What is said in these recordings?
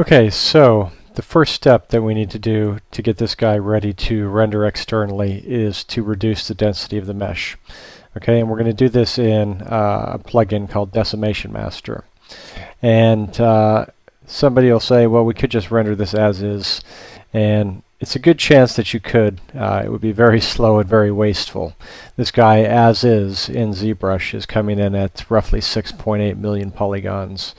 Okay, so the first step that we need to do to get this guy ready to render externally is to reduce the density of the mesh. Okay, and we're going to do this in a plugin called Decimation Master. And somebody will say, well, we could just render this as is. And it's a good chance that you could. It would be very slow and very wasteful. This guy, as is, in Zbrush, is coming in at roughly 6.8 million polygons,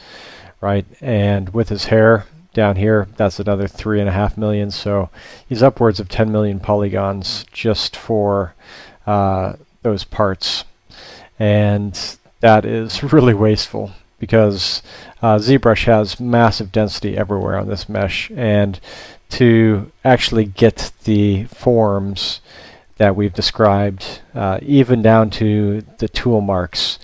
right? And with his hair down here, that's another 3.5 million. So he's upwards of 10 million polygons just for those parts. And that is really wasteful because Zbrush has massive density everywhere on this mesh, and to actually get the forms that we've described, even down to the tool marks,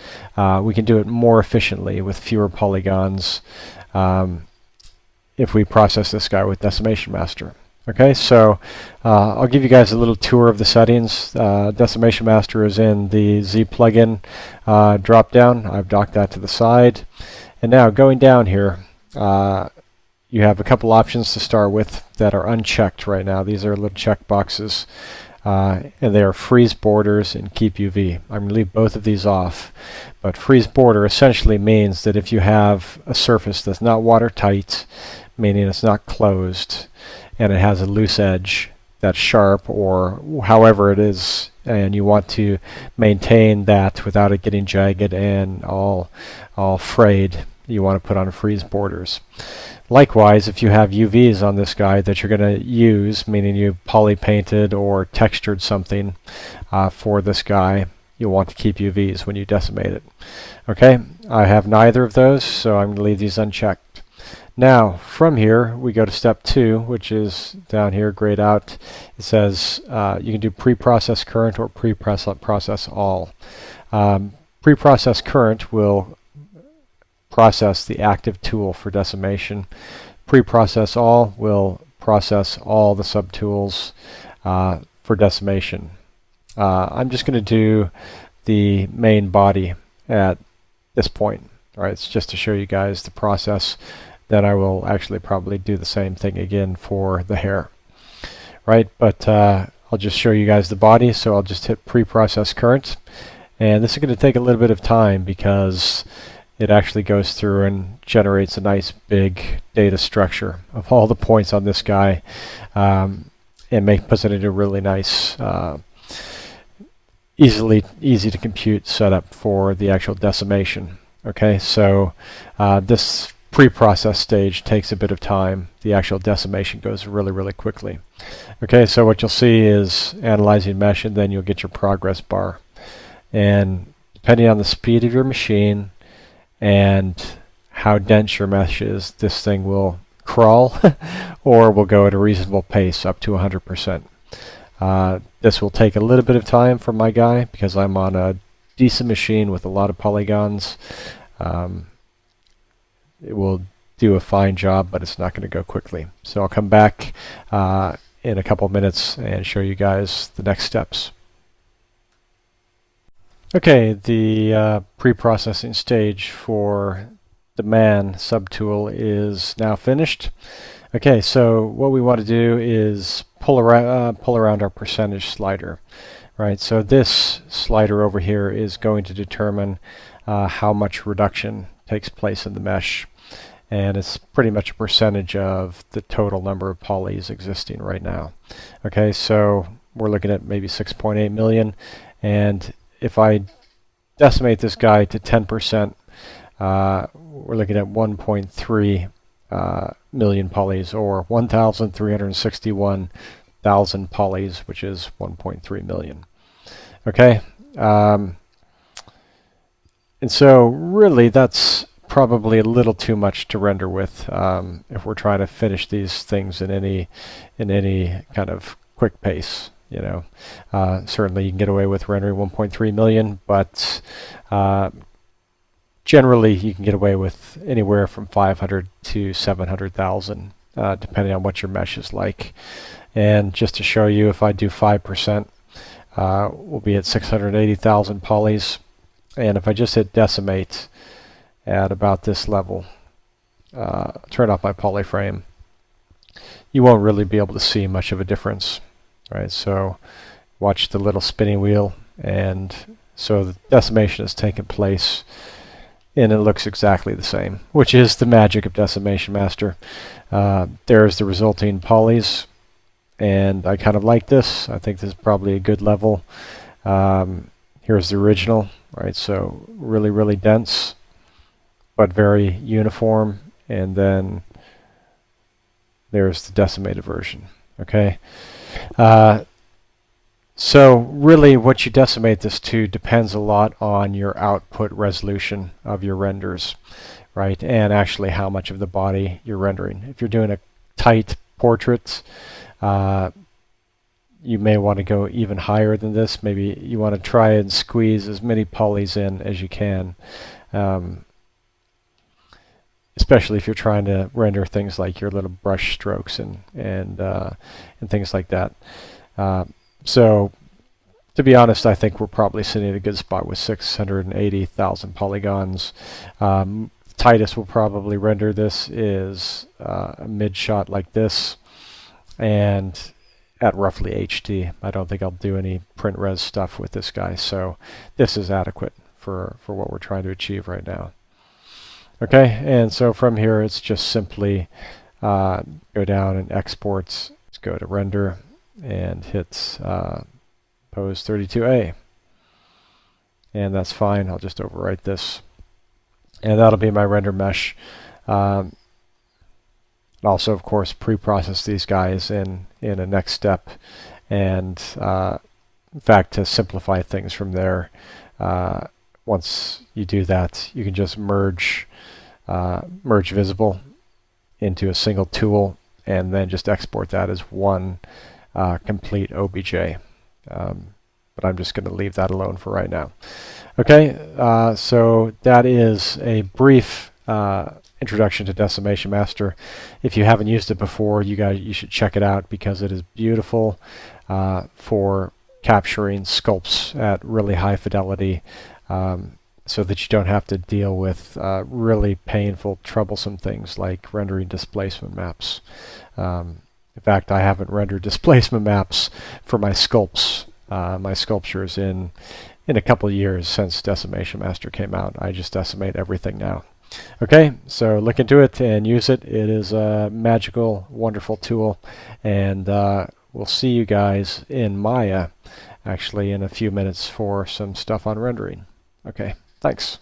we can do it more efficiently with fewer polygons if we process this guy with Decimation Master. Okay, so I'll give you guys a little tour of the settings. Decimation Master is in the Z plugin drop down. I've docked that to the side. And now going down here, you have a couple options to start with that are unchecked right now. These are little check boxes, and they are freeze borders and keep UV. I'm going to leave both of these off. But freeze border essentially means that if you have a surface that's not watertight, meaning it's not closed, and it has a loose edge that's sharp or however it is, and you want to maintain that without it getting jagged and all frayed, you want to put on freeze borders. Likewise, if you have UVs on this guy that you're going to use, meaning you poly painted or textured something for this guy, you'll want to keep UVs when you decimate it. Okay, I have neither of those, so I'm going to leave these unchecked. Now, from here, we go to step 2, which is down here, grayed out. It says you can do pre-process current or pre-process all. Pre-process current will process the active tool for decimation. Pre-process all will process all the subtools for decimation. I'm just going to do the main body at this point. All right, it's just to show you guys the process. Then I will actually probably do the same thing again for the hair, right? But I'll just show you guys the body, so I'll just hit pre-process current. And this is going to take a little bit of time because it actually goes through and generates a nice big data structure of all the points on this guy, and puts it into a really nice, easy to compute setup for the actual decimation. Okay, so this pre-process stage takes a bit of time. The actual decimation goes really quickly. Okay, so what you'll see is analyzing mesh, and then you'll get your progress bar. And depending on the speed of your machine and how dense your mesh is, this thing will crawl or will go at a reasonable pace up to 100%. This will take a little bit of time for my guy because I'm on a decent machine with a lot of polygons. It will do a fine job, but it's not going to go quickly. So I'll come back in a couple of minutes and show you guys the next steps. Okay, the pre-processing stage for the man subtool is now finished. Okay, so what we want to do is pull around our percentage slider. Right, so this slider over here is going to determine how much reduction takes place in the mesh, and it's pretty much a percentage of the total number of polys existing right now. Okay, so we're looking at maybe 6.8 million, and if I decimate this guy to 10%, we're looking at 1.3 million polys, or 1,361,000 polys, which is 1.3 million. Okay, and so really that's probably a little too much to render with if we're trying to finish these things in any kind of quick pace. You know, certainly you can get away with rendering 1.3 million, but generally you can get away with anywhere from 500 to 700,000, depending on what your mesh is like. And just to show you, if I do 5%, we'll be at 680,000 polys. And if I just hit decimate at about this level, turn off my polyframe, you won't really be able to see much of a difference, right? So watch the little spinning wheel, and so the decimation has taken place, and it looks exactly the same, which is the magic of Decimation Master. There's the resulting polys, and I kind of like this. I think this is probably a good level. Here's the original, right? So really, really dense, but very uniform. And then there's the decimated version. Okay. So really what you decimate this to depends a lot on your output resolution of your renders, right? And actually how much of the body you're rendering. If you're doing a tight portrait, you may want to go even higher than this. Maybe you want to try and squeeze as many polys in as you can, especially if you're trying to render things like your little brush strokes and things like that. So to be honest, I think we're probably sitting at a good spot with 680,000 polygons. Tightest we'll probably render this is a mid shot like this, and at roughly HD. I don't think I'll do any print res stuff with this guy, so this is adequate for what we're trying to achieve right now. Okay, and so from here it's just simply go down and exports. Let's go to render and hit pose 32A, and that's fine. I'll just overwrite this, and that'll be my render mesh. Also, of course, pre-process these guys in a next step, and in fact, to simplify things from there, once you do that, you can just merge visible into a single tool, and then just export that as one complete OBJ. But I'm just going to leave that alone for right now. Okay, so that is a brief introduction to Decimation Master. If you haven't used it before, you should check it out, because it is beautiful for capturing sculpts at really high fidelity, so that you don't have to deal with really painful, troublesome things like rendering displacement maps. In fact, I haven't rendered displacement maps for my my sculptures in a couple of years since Decimation Master came out. I just decimate everything now. Okay, so look into it and use it. It is a magical, wonderful tool, and we'll see you guys in Maya actually in a few minutes for some stuff on rendering. Okay, thanks.